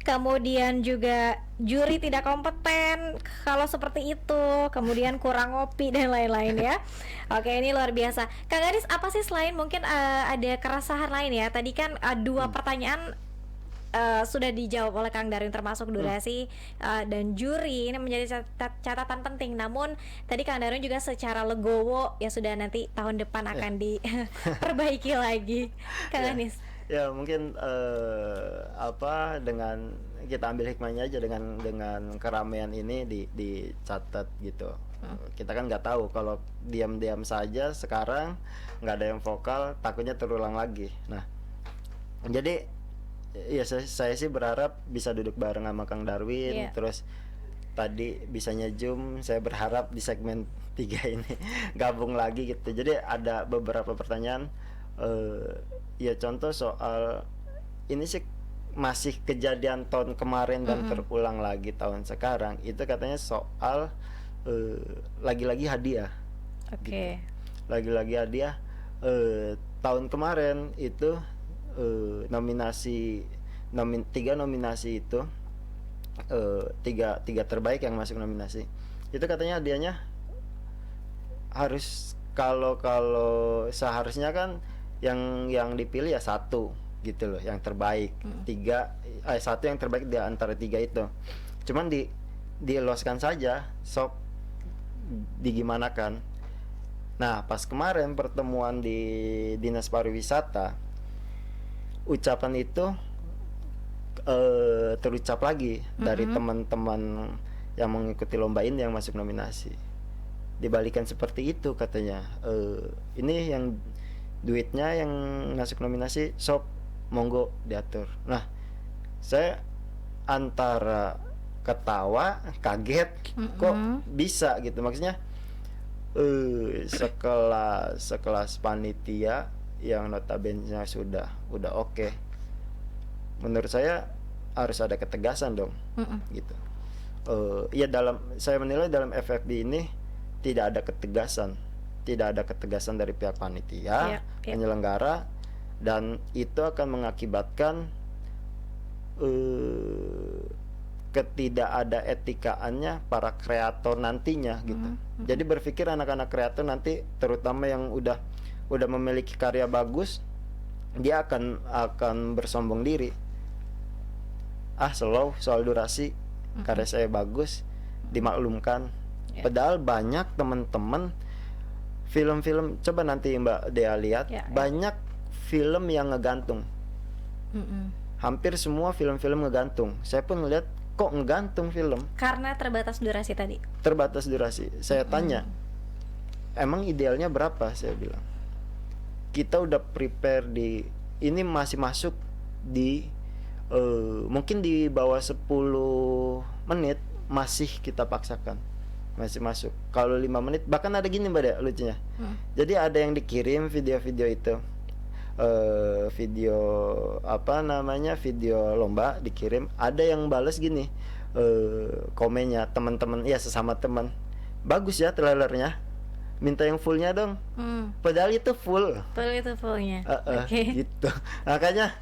Kemudian juga juri tidak kompeten kalau seperti itu, kemudian kurang ngopi dan lain-lain ya. Oke, ini luar biasa. Kang Ganis, apa sih selain mungkin ada keresahan lain ya? Tadi kan dua pertanyaan sudah dijawab oleh Kang Darwin, termasuk durasi dan juri ini menjadi catatan penting. Namun tadi Kang Darwin juga secara legowo ya sudah nanti tahun depan akan diperbaiki lagi. Kang Anis. Ya mungkin dengan kita ambil hikmahnya aja dengan keramaian ini dicatat gitu. Kita kan nggak tahu kalau diam-diam saja sekarang nggak ada yang vokal, takutnya terulang lagi. Nah, jadi ya saya sih berharap bisa duduk bareng sama Kang Darwin, terus tadi bisanya Zoom, saya berharap di segmen 3 ini gabung lagi gitu. Jadi ada beberapa pertanyaan, ya contoh soal ini sih masih kejadian tahun kemarin dan terulang lagi tahun sekarang. Itu katanya soal lagi-lagi hadiah. Gitu. Lagi-lagi hadiah. Tahun kemarin itu tiga nominasi itu tiga terbaik yang masuk nominasi itu katanya hadiahnya harus kalau seharusnya kan yang dipilih ya satu gitu loh yang terbaik, satu yang terbaik di antara tiga itu, cuman diloskan saja, sok digimanakan. Nah pas kemarin pertemuan di Dinas Pariwisata, ucapan itu terucap lagi dari teman-teman yang mengikuti lomba ini yang masuk nominasi. Dibalikan seperti itu katanya, ini yang duitnya yang masuk nominasi sok monggo diatur. Nah saya antara ketawa kaget, kok bisa gitu, maksudnya sekelas panitia yang notabene udah oke. Menurut saya harus ada ketegasan dong, gitu. Ya saya menilai dalam FFB ini tidak ada ketegasan dari pihak panitia, penyelenggara, dan itu akan mengakibatkan ketidak ada etikaannya para kreator nantinya, gitu. Jadi berpikir anak-anak kreator nanti, terutama yang udah memiliki karya bagus, dia akan bersombong diri. Slow soal durasi, karya saya bagus, dimaklumkan. Padahal banyak teman-teman film-film, coba nanti Mbak Dea lihat, banyak film yang ngegantung. hampir semua film-film ngegantung. Saya pun ngeliat kok ngegantung film. Karena terbatas durasi tadi. Terbatas durasi. Saya tanya, emang idealnya berapa? Saya bilang, kita udah prepare di ini masih masuk di mungkin di bawah 10 menit masih kita paksakan. Masih masuk. Kalau 5 menit bahkan ada gini Mbak Dea, lucunya. Jadi ada yang dikirim video-video itu. Video apa namanya, video lomba dikirim, ada yang bales gini, komennya teman-teman ya, sesama teman, bagus ya trailernya, minta yang fullnya dong. Padahal itu fullnya. Gitu. Makanya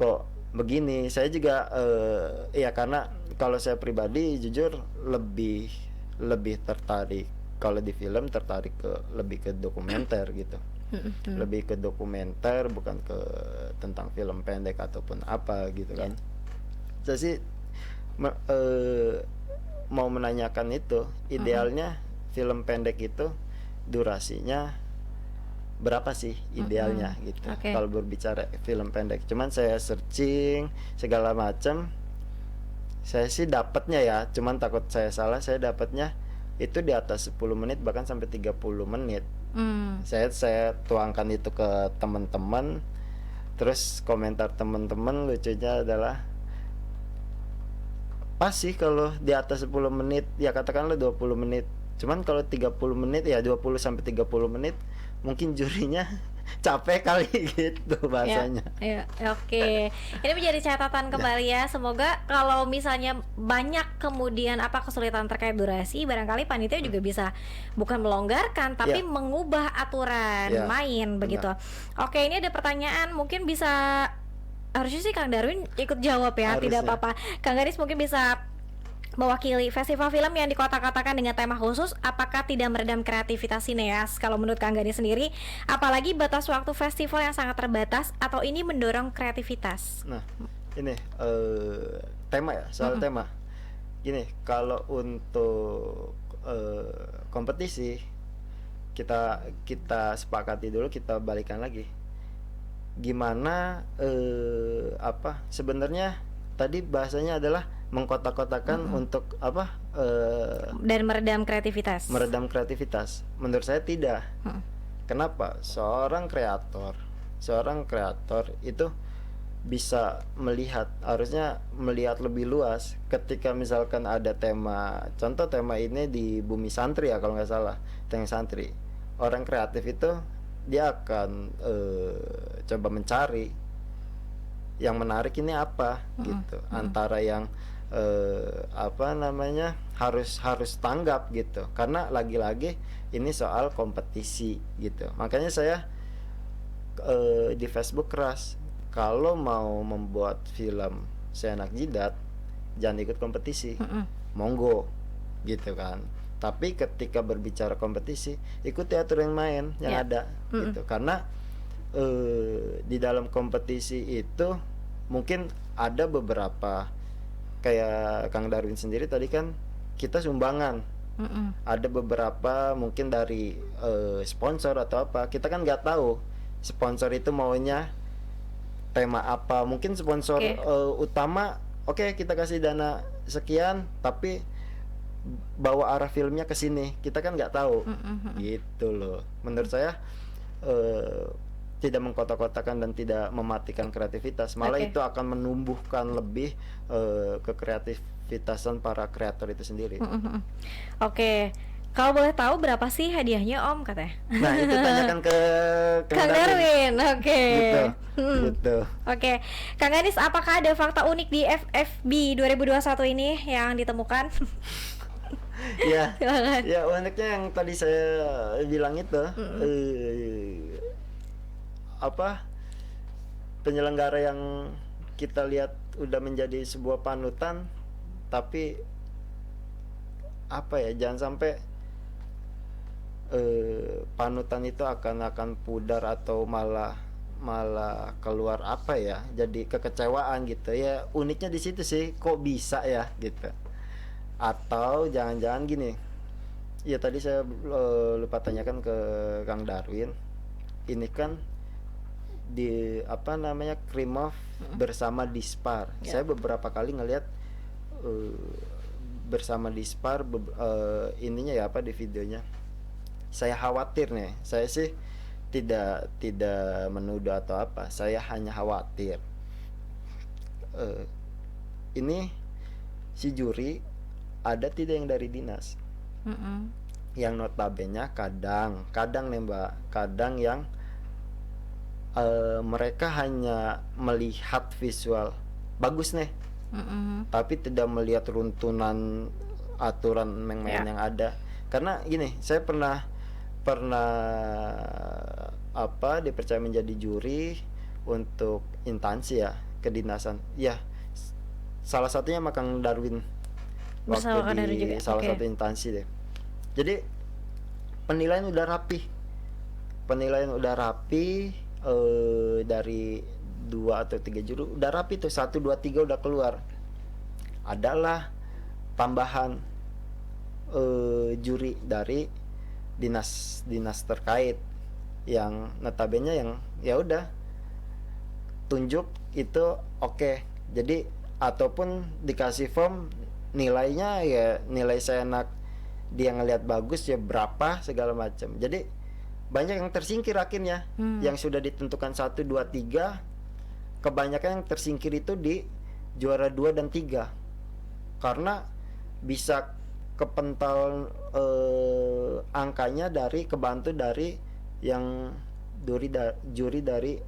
kok begini, saya juga ya karena kalau saya pribadi jujur lebih tertarik kalau di film, tertarik lebih ke dokumenter gitu. Lebih ke dokumenter, bukan ke tentang film pendek ataupun apa gitu kan. Saya sih mau menanyakan itu, idealnya film pendek itu durasinya berapa sih idealnya gitu. Kalau berbicara film pendek, cuman saya searching segala macam, saya sih dapatnya ya, cuman takut saya salah, saya dapatnya itu di atas 10 menit bahkan sampai 30 menit. Saya tuangkan itu ke teman-teman, terus komentar teman-teman lucunya adalah, pas sih kalau di atas 10 menit ya katakanlah 20 menit, cuman kalau 30 menit ya 20 sampai 30 menit mungkin jurinya capek kali gitu bahasanya. Oke. Ini menjadi catatan kembali ya. Semoga kalau misalnya banyak kemudian apa kesulitan terkait durasi, barangkali panitia juga bisa bukan melonggarkan tapi mengubah aturan main begitu. Oke, ini ada pertanyaan, mungkin bisa, harusnya sih Kang Darwin ikut jawab ya, tidak apa-apa. Kang Gadis mungkin bisa mewakili festival film yang dikotak-katakan dengan tema khusus, apakah tidak meredam kreativitas sineas kalau menurut Kang Gadis sendiri, apalagi batas waktu festival yang sangat terbatas, atau ini mendorong kreativitas? Nah ini tema ya, soal tema gini, kalau untuk kompetisi kita sepakati dulu, kita balikan lagi gimana apa sebenarnya tadi bahasanya adalah mengkotak-kotakan untuk apa dan meredam kreativitas. Menurut saya tidak. Kenapa? Seorang kreator itu bisa harusnya melihat lebih luas. Ketika misalkan ada tema, contoh tema ini di Bumi Santri ya kalau nggak salah, tema santri, orang kreatif itu dia akan coba mencari yang menarik ini apa gitu, antara yang apa namanya harus tanggap gitu, karena lagi-lagi ini soal kompetisi gitu. Makanya saya di Facebook keras, kalau mau membuat film seenak jidat jangan ikut kompetisi, monggo gitu kan. Tapi ketika berbicara kompetisi, ikuti aturan main yang ada gitu, karena di dalam kompetisi itu mungkin ada beberapa, kayak Kang Darwin sendiri tadi kan kita sumbangan, ada beberapa mungkin dari sponsor atau apa, kita kan nggak tahu sponsor itu maunya tema apa. Mungkin sponsor utama kita kasih dana sekian tapi bawa arah filmnya ke sini, kita kan nggak tahu gitu loh. Menurut saya tidak mengkotak-kotakan dan tidak mematikan kreativitas, malah itu akan menumbuhkan lebih ke kreativitasan para kreator itu sendiri. Kalau boleh tahu berapa sih hadiahnya Om katanya? Nah itu tanyakan ke Kang Darwin. Gitu. Kang Gadis, apakah ada fakta unik di FFB 2021 ini yang ditemukan? Ya uniknya yang tadi saya bilang itu, apa, penyelenggara yang kita lihat udah menjadi sebuah panutan, tapi apa ya, jangan sampai panutan itu akan pudar atau malah keluar apa ya, jadi kekecewaan gitu ya. Uniknya di situ sih, kok bisa ya gitu. Atau jangan-jangan gini ya, tadi saya lupa tanyakan ke Kang Darwin, ini kan di apa namanya Krimov bersama Dispar. Saya beberapa kali ngelihat bersama Dispar ininya ya apa di videonya. Saya khawatir nih. Saya sih tidak menuduh atau apa. Saya hanya khawatir. Ini si juri ada tidak yang dari dinas? Yang notabene kadang nih Mbak, kadang yang mereka hanya melihat visual bagus nih, tapi tidak melihat runtunan aturan main yang ada. Karena gini, saya pernah apa dipercaya menjadi juri untuk instansi ya, kedinasan. Ya, salah satunya Kang Darwin waktu di salah satu instansi deh. Jadi penilaian udah rapi. Dari 2 atau 3 juru udah rapi tuh, 1, 2, 3 udah keluar. Adalah tambahan juri dari dinas terkait yang notabene yang ya udah tunjuk itu oke. Jadi ataupun dikasih form nilainya ya nilai saya enak, dia ngelihat bagus ya berapa segala macam. Jadi banyak yang tersingkir akhirnya. Yang sudah ditentukan 1, 2, 3 kebanyakan yang tersingkir itu di juara 2 dan 3 karena bisa kepental angkanya dari kebantu dari yang juri dari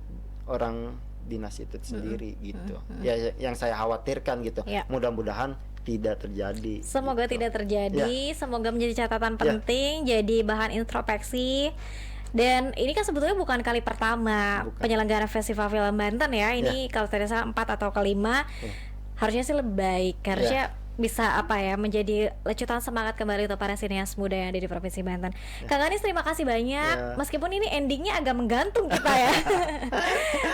orang dinas itu sendiri gitu. Ya yang saya khawatirkan gitu. Mudah-mudahan tidak terjadi. Semoga gitu. tidak terjadi. Semoga menjadi catatan penting, jadi bahan introspeksi. Dan ini kan sebetulnya bukan kali pertama penyelenggara Festival Film Banten ya. Ini kalau tidak salah 4 atau kelima. Harusnya sih lebih baik. Harusnya bisa apa ya, menjadi lecutan semangat kembali untuk para sinias muda yang ada di Provinsi Banten. Kang Ganis, terima kasih banyak. Meskipun ini endingnya agak menggantung kita ya.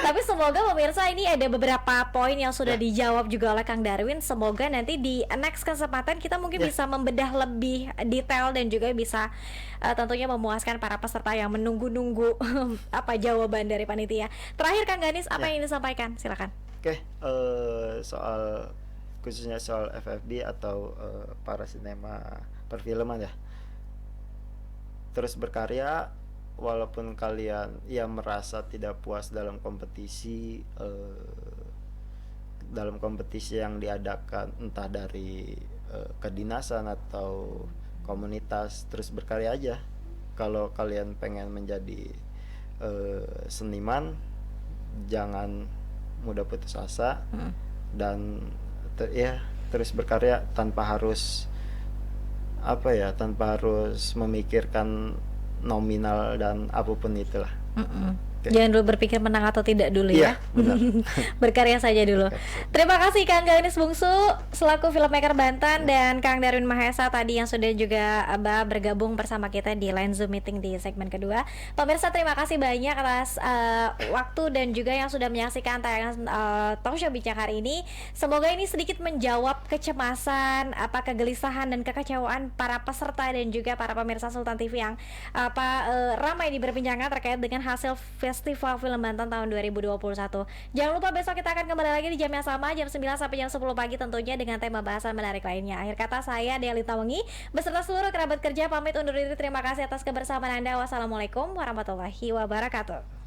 Tapi semoga pemirsa ini ada beberapa poin yang sudah dijawab juga oleh Kang Darwin. Semoga nanti di next kesempatan kita mungkin bisa membedah lebih detail dan juga bisa tentunya memuaskan para peserta yang menunggu-nunggu apa jawaban dari panitia. Terakhir Kang Ganis, apa yang ingin disampaikan? Silakan. Soal khususnya soal FFB atau para sinema perfilman ya, terus berkarya walaupun kalian merasa tidak puas dalam kompetisi yang diadakan entah dari kedinasan atau komunitas, terus berkarya aja. Kalau kalian pengen menjadi seniman, jangan mudah putus asa dan terus berkarya tanpa harus memikirkan nominal dan apapun itulah. Jangan dulu berpikir menang atau tidak dulu ya. Berkarya saja dulu. Terima kasih Kang Ganis Bungsu selaku filmmaker Banten dan Kang Darwin Mahesa tadi yang sudah juga bergabung bersama kita di line Zoom meeting di segmen kedua. Pemirsa, terima kasih banyak atas waktu dan juga yang sudah menyaksikan tayangan Talk Show Bincang hari ini. Semoga ini sedikit menjawab kecemasan, kegelisahan dan kekecewaan para peserta dan juga para pemirsa Sultan TV yang ramai diperbincangkan terkait dengan hasil Festival Film Banten tahun 2021. Jangan lupa besok kita akan kembali lagi di jam yang sama, jam 9 sampai jam 10 pagi tentunya dengan tema bahasan menarik lainnya. Akhir kata, saya Deli Tawengi beserta seluruh kerabat kerja pamit undur diri. Terima kasih atas kebersamaan Anda. Wassalamualaikum warahmatullahi wabarakatuh.